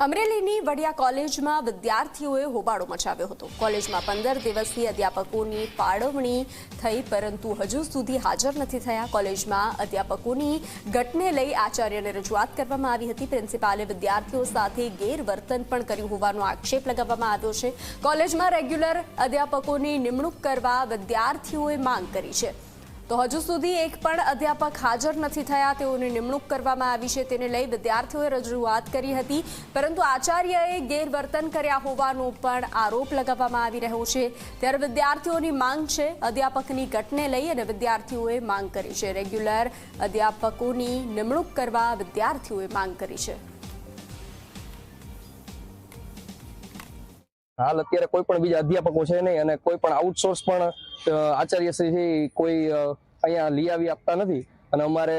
અમરેલીની વડિયા કોલેજમાં વિદ્યાર્થીઓએ હોબાળો મચાવ્યો હતો। કોલેજમાં 15 દિવસથી અધ્યાપકોની ફાળવણી થઈ, પરંતુ હજુ સુધી હાજર નથી થયા। કોલેજમાં અધ્યાપકોની ઘટને લઈ આચાર્યને રજૂઆત કરવામાં આવી હતી। પ્રિન્સિપાલે વિદ્યાર્થીઓ સાથે ગેરવર્તન પણ કર્યું હોવાનો આક્ષેપ લગાવવામાં આવ્યો છે। કોલેજમાં રેગ્યુલર અધ્યાપકોની નિમણૂક કરવા વિદ્યાર્થીઓએ માંગ કરી છે, તો હજુ સુધી એક પણ અધ્યાપક હાજર નથી થયા। તેઓની નિમણૂક કરવામાં આવી છે, તેને લઈ વિદ્યાર્થીઓએ રજૂઆત કરી હતી, પરંતુ આચાર્યએ ગેરવર્તન કર્યા હોવાનો પણ આરોપ લગાવવામાં આવી રહ્યો છે। ત્યારે વિદ્યાર્થીઓની માંગ છે, અધ્યાપકની ઘટને લઈ અને વિદ્યાર્થીઓએ માંગ કરી છે। રેગ્યુલર અધ્યાપકોની નિમણૂક કરવા વિદ્યાર્થીઓએ માંગ કરી છે। હાલ અત્યારે કોઈ પણ બીજા અધ્યાપકો છે નહીં અને કોઈ પણ આઉટસોર્સ પણ આચાર્યશ્રી છે કોઈ અહીંયા લઈ આવી આપતા નથી અને અમારે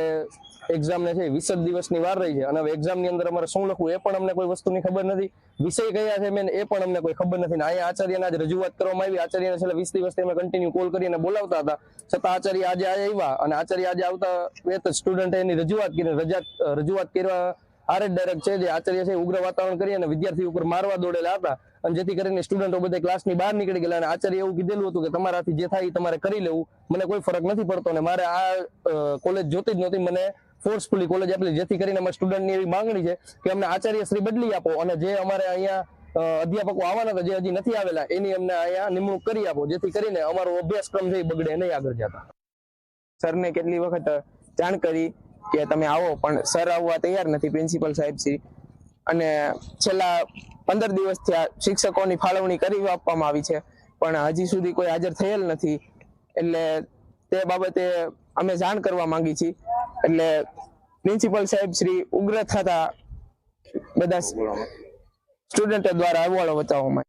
એક્ઝામને છે 20 દિવસની વાર રહી છે અને હવે એક્ઝામની અંદર અમારે શું લખવું એ પણ અમને કોઈ વસ્તુની ખબર નથી। વિષય કયા છે મેન એ પણ અમને કોઈ ખબર નથી। અહીંયા આચાર્યને આજે રજૂઆત કરવામાં આવી। આચાર્યને છેલ્લા 20 દિવસથી અમે કન્ટિન્યુ કોલ કરીને બોલાવતા હતા, છતાં આચાર્ય આજે આવ્યા અને આચાર્ય આજે આવતા વેત સ્ટુડન્ટે એની રજૂઆત કરવા આરએચ ડાયરેક્ટ છે જે આચાર્ય છે ઉગ્ર વાતાવરણ કરી અને વિદ્યાર્થી ઉપર મારવા દોડેલા હતા અને જેથી કરીને સ્ટુડન્ટો બધા ક્લાસની બહાર નીકળી ગયેલા અને આચાર્ય એવું કીધેલું હતું કે તમારાથી જે થાય તમારે કરી લેવું, મને કોઈ ફરક નથી પડતો અને મારે આ કોલેજ જોતી જ નહોતી, મને ફોર્સફુલી કોલેજ આપેલી, જેથી કરીને અમારા સ્ટુડન્ટની એવી માંગણી છે કે અમને આચાર્યશ્રી બદલી આપો અને જે અમારે અહીંયા અધ્યાપકો આવવાના હતા જે હજી નથી આવેલા એની અમને અહીંયા નિમણૂક કરી આપો, જેથી કરીને અમારો અભ્યાસક્રમ છે એ બગડે નહીં આગળ જતા। સરને કેટલી વખત જાણ કરી કે તમે આવો, પણ સર આવવા તૈયાર નથી, પ્રિન્સિપલ સાહેબ શ્રી, અને છેલ્લા 15 દિવસથી આ શિક્ષકોની ફાળવણી કરી આપવામાં આવી છે પણ હજી સુધી કોઈ હાજર થયેલ નથી। એટલે તે બાબતે અમે જાણ કરવા માંગી છીએ। એટલે પ્રિન્સિપલ સાહેબ શ્રી ઉગ્ર થતા બધા સ્ટુડન્ટો દ્વારા અવવાળો બતાવવામાં